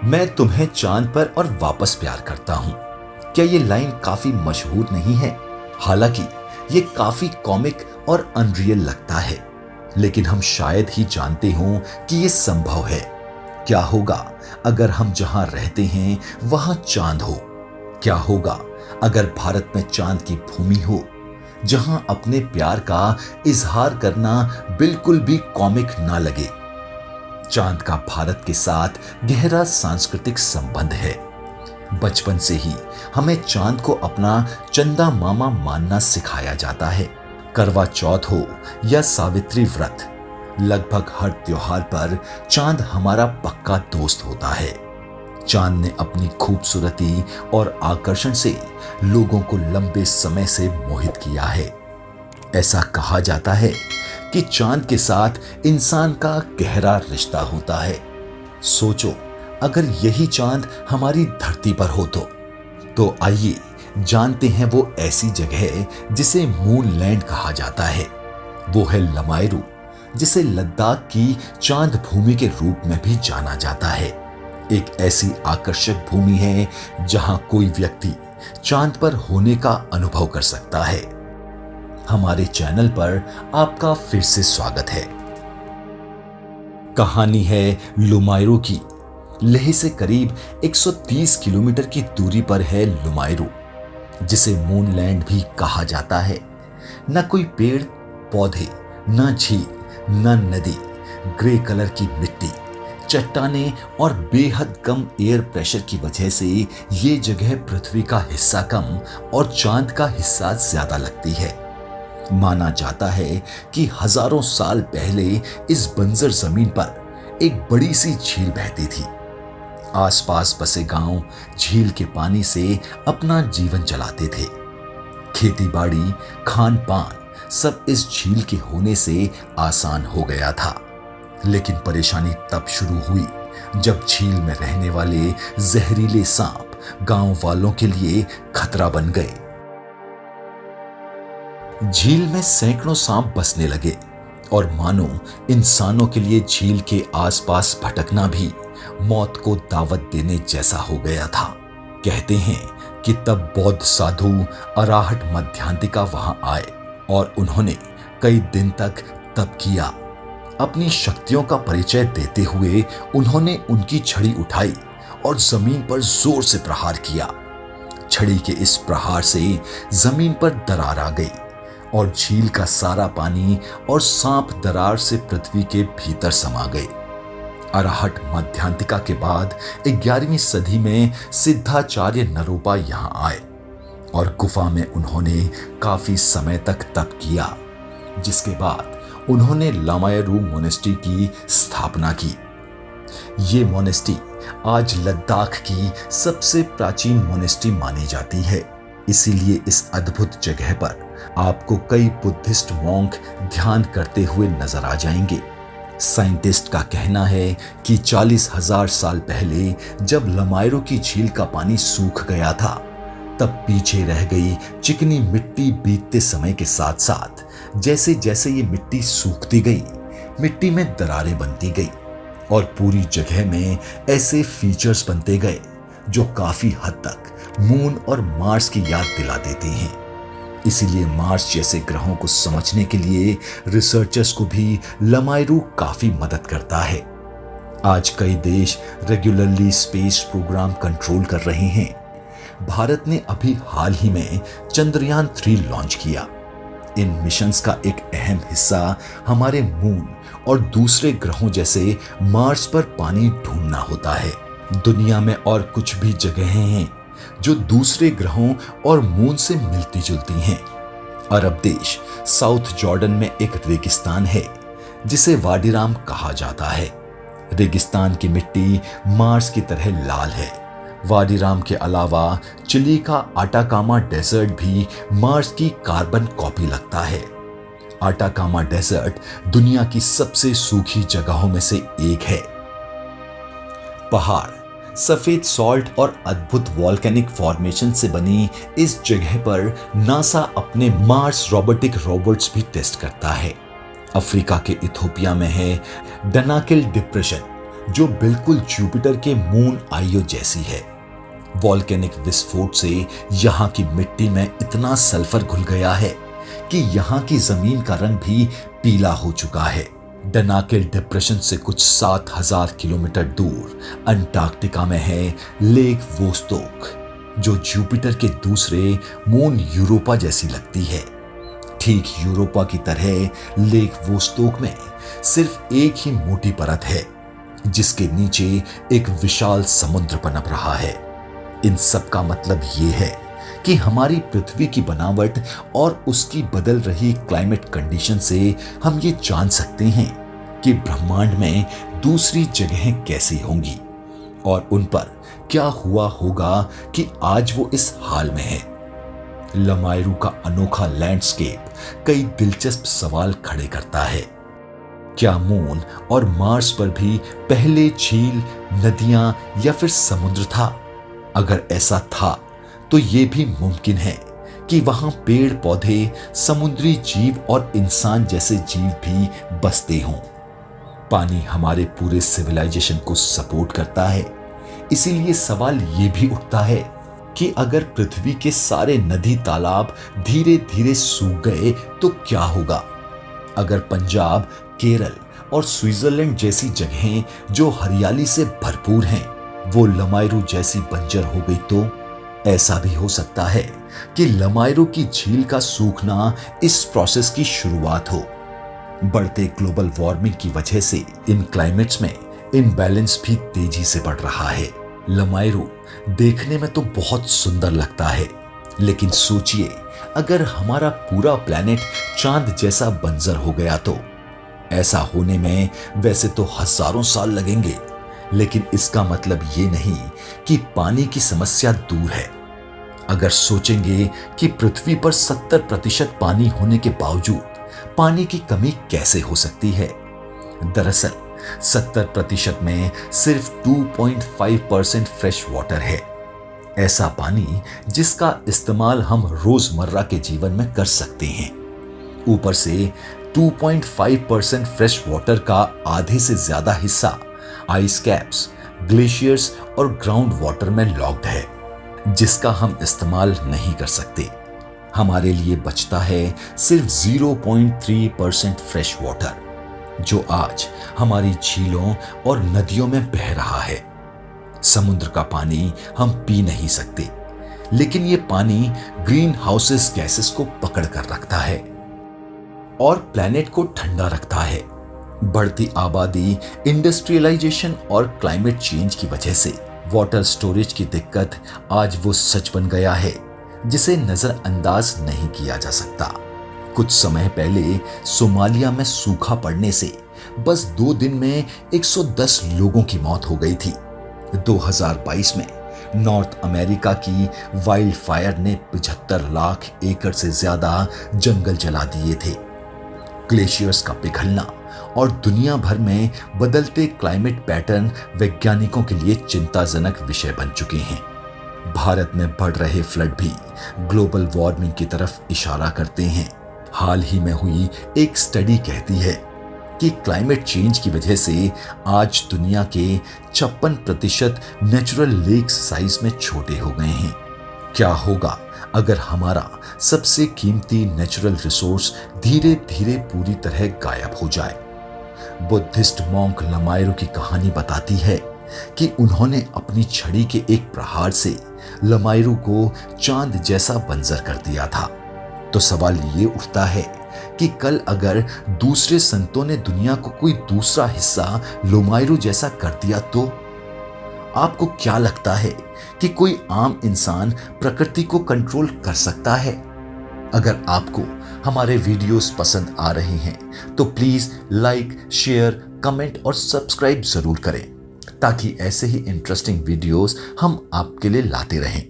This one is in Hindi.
मैं तुम्हें चांद पर और वापस प्यार करता हूं। क्या ये लाइन काफी मशहूर नहीं है? हालांकि ये काफी कॉमिक और अनरियल लगता है, लेकिन हम शायद ही जानते हों कि ये संभव है। क्या होगा अगर हम जहां रहते हैं वहां चांद हो? क्या होगा अगर भारत में चांद की भूमि हो, जहां अपने प्यार का इजहार करना बिल्कुल भी कॉमिक ना लगे? चांद का भारत के साथ गहरा सांस्कृतिक संबंध है। बचपन से ही हमें चांद को अपना चंदा मामा मानना सिखाया जाता है। करवा चौथ हो या सावित्री व्रत, लगभग हर त्योहार पर चांद हमारा पक्का दोस्त होता है। चांद ने अपनी खूबसूरती और आकर्षण से लोगों को लंबे समय से मोहित किया है। ऐसा कहा जाता है कि चांद के साथ इंसान का गहरा रिश्ता होता है। सोचो, अगर यही चांद हमारी धरती पर हो तो आइए जानते हैं वो ऐसी जगह जिसे मून लैंड कहा जाता है। वो है लमायरू, जिसे लद्दाख की चांद भूमि के रूप में भी जाना जाता है। एक ऐसी आकर्षक भूमि है जहां कोई व्यक्ति चांद पर होने का अनुभव कर सकता है। हमारे चैनल पर आपका फिर से स्वागत है। कहानी है लुमायरू की। लेह से करीब 130 किलोमीटर की दूरी पर है लुमायरू, जिसे मूनलैंड भी कहा जाता है। न कोई पेड़ पौधे, न झील, न नदी, ग्रे कलर की मिट्टी, चट्टानें और बेहद कम एयर प्रेशर की वजह से ये जगह पृथ्वी का हिस्सा कम और चांद का हिस्सा ज्यादा लगती है। माना जाता है कि हजारों साल पहले इस बंजर जमीन पर एक बड़ी सी झील बहती थी। आसपास बसे गांव झील के पानी से अपना जीवन चलाते थे। खेती बाड़ी, खान पान सब इस झील के होने से आसान हो गया था। लेकिन परेशानी तब शुरू हुई जब झील में रहने वाले जहरीले सांप गांव वालों के लिए खतरा बन गए। झील में सैकड़ों सांप बसने लगे और मानो इंसानों के लिए झील के आसपास भटकना भी मौत को दावत देने जैसा हो गया था। कहते हैं कि तब बौद्ध साधु अराहट मध्यांतिका वहां आए और उन्होंने कई दिन तक तप किया। अपनी शक्तियों का परिचय देते हुए उन्होंने उनकी छड़ी उठाई और जमीन पर जोर से प्रहार किया। छड़ी के इस प्रहार से जमीन पर दरार आ गई और झील का सारा पानी और सांप दरार से पृथ्वी के भीतर समा गए। अराहट मध्यांतिका के बाद 11वीं सदी में सिद्धाचार्य नरोपा यहां आए और गुफा में उन्होंने काफी समय तक तप किया, जिसके बाद उन्होंने लमायरू मोनेस्ट्री की स्थापना की। ये मोनेस्ट्री आज लद्दाख की सबसे प्राचीन मोनेस्ट्री मानी जाती है। इसीलिए इस अद्भुत जगह पर आपको कई बुद्धिस्ट मॉन्क ध्यान करते हुए नजर आ जाएंगे। साइंटिस्ट का कहना है कि 40,000 साल पहले जब लमायरू की झील का पानी सूख गया था, तब पीछे रह गई चिकनी मिट्टी बीतते समय के साथ साथ जैसे जैसे ये मिट्टी सूखती गई, मिट्टी में दरारें बनती गई और पूरी जगह में ऐसे फीचर्स बनते गए जो काफी हद तक मून और मार्स की याद दिला देते हैं। इसीलिए मार्स जैसे ग्रहों को समझने के लिए रिसर्चर्स को भी लमायरू काफी मदद करता है। आज कई देश रेगुलरली स्पेस प्रोग्राम कंट्रोल कर रहे हैं। भारत ने अभी हाल ही में चंद्रयान 3 लॉन्च किया। इन मिशंस का एक अहम हिस्सा हमारे मून और दूसरे ग्रहों जैसे मार्स पर पानी ढूंढना होता है। दुनिया में और कुछ भी जगहें हैं जो दूसरे ग्रहों और मून से मिलती जुलती हैं। अरब देश साउथ जॉर्डन में एक रेगिस्तान है जिसे वाडीराम कहा जाता है। रेगिस्तान की मिट्टी मार्स की तरह लाल है। वाडीराम के अलावा चिली का आटाकामा डेजर्ट भी मार्स की कार्बन कॉपी लगता है। आटाकामा डेजर्ट दुनिया की सबसे सूखी जगहों में से एक है। पहाड़, सफेद सॉल्ट और अद्भुत वॉल्केनिक फॉर्मेशन से बनी इस जगह पर नासा अपने मार्स रोबोटिक रोबोट्स भी टेस्ट करता है। अफ्रीका के इथोपिया में है डनाकिल डिप्रेशन, जो बिल्कुल जुपिटर के मून आइयो जैसी है। वॉल्केनिक विस्फोट से यहाँ की मिट्टी में इतना सल्फर घुल गया है कि यहाँ की जमीन का रंग भी पीला हो चुका है। डनाकिल डिप्रेशन से कुछ 7000 किलोमीटर दूर अंटार्कटिका में है लेक वोस्टोक, जो जुपिटर के दूसरे मून यूरोपा जैसी लगती है। ठीक यूरोपा की तरह लेक वोस्टोक में सिर्फ एक ही मोटी परत है, जिसके नीचे एक विशाल समुद्र पनप रहा है। इन सब का मतलब ये है कि हमारी पृथ्वी की बनावट और उसकी बदल रही क्लाइमेट कंडीशन से हम ये जान सकते हैं कि ब्रह्मांड में दूसरी जगहें कैसी होंगी और उन पर क्या हुआ होगा कि आज वो इस हाल में है। लमायरू का अनोखा लैंडस्केप कई दिलचस्प सवाल खड़े करता है। क्या मून और मार्स पर भी पहले झील, नदियां या फिर समुद्र था? अगर ऐसा था तो ये भी मुमकिन है कि वहां पेड़ पौधे, समुद्री जीव और इंसान जैसे जीव भी बसते हों। पानी हमारे पूरे सिविलाइजेशन को सपोर्ट करता है, इसीलिए सवाल ये भी उठता है कि अगर पृथ्वी के सारे नदी तालाब धीरे धीरे सूख गए तो क्या होगा? अगर पंजाब, केरल और स्विट्जरलैंड जैसी जगहें जो हरियाली से भरपूर हैं वो लमायरू जैसी बंजर हो गई तो ऐसा भी हो सकता है कि लमायरू की झील का सूखना इस प्रोसेस की शुरुआत हो। बढ़ते ग्लोबल वार्मिंग की वजह से इन क्लाइमेट्स में इम्बैलेंस भी तेजी से बढ़ रहा है। लमायरू देखने में तो बहुत सुंदर लगता है, लेकिन सोचिए अगर हमारा पूरा प्लेनेट चांद जैसा बंजर हो गया तो? ऐसा होने में वैसे तो हजारों साल लगेंगे, लेकिन इसका मतलब ये नहीं कि पानी की समस्या दूर है। अगर सोचेंगे कि पृथ्वी पर 70% पानी होने के बावजूद पानी की कमी कैसे हो सकती है? दरअसल 70% में सिर्फ 2.5% फ्रेश वाटर है, ऐसा पानी जिसका इस्तेमाल हम रोजमर्रा के जीवन में कर सकते हैं। ऊपर से 2.5% फ्रेश वाटर का आधे से ज्यादा हिस्सा आइस कैप्स, ग्लेशियर्स और ग्राउंड वाटर में लॉक्ड है, जिसका हम इस्तेमाल नहीं कर सकते। हमारे लिए बचता है सिर्फ 0.3% फ्रेश वाटर, जो आज हमारी झीलों और नदियों में बह रहा है। समुद्र का पानी हम पी नहीं सकते, लेकिन ये पानी ग्रीन हाउसेस गैसेस को पकड़ कर रखता है और प्लैनेट को ठंडा रखता है। बढ़ती आबादी, इंडस्ट्रियलाइजेशन और क्लाइमेट चेंज की वजह से वाटर स्टोरेज की दिक्कत आज वो सच बन गया है जिसे नजरअंदाज नहीं किया जा सकता। कुछ समय पहले सोमालिया में सूखा पड़ने से बस 2 दिन में 110 लोगों की मौत हो गई थी। 2022 में नॉर्थ अमेरिका की वाइल्ड फायर ने 75 लाख एकड़ से ज्यादा जंगल जला दिए थे। ग्लेशियर्स का पिघलना और दुनिया भर में बदलते क्लाइमेट पैटर्न वैज्ञानिकों के लिए चिंताजनक विषय बन चुके हैं। भारत में बढ़ रहे फ्लड भी ग्लोबल वार्मिंग की तरफ इशारा करते हैं। हाल ही में हुई एक स्टडी कहती है कि क्लाइमेट चेंज की वजह से आज दुनिया के 56% नेचुरल लेक साइज में छोटे हो गए हैं। क्या होगा अगर हमारा सबसे कीमती नेचुरल रिसोर्स धीरे धीरे पूरी तरह गायब हो जाए? बुद्धिस्ट मॉन्क लमायरू की कहानी बताती है कि उन्होंने अपनी छड़ी के एक प्रहार से लमायरू को चांद जैसा बंजर कर दिया था। तो सवाल ये उठता है कि कल अगर दूसरे संतों ने दुनिया को कोई दूसरा हिस्सा लमायरू जैसा कर दिया तो? आपको क्या लगता है कि कोई आम इंसान प्रकृति को कंट्रोल कर सकता है? अगर आपको हमारे वीडियोस पसंद आ रहे हैं तो प्लीज लाइक, शेयर, कमेंट और सब्सक्राइब जरूर करें, ताकि ऐसे ही इंटरेस्टिंग वीडियोस हम आपके लिए लाते रहें।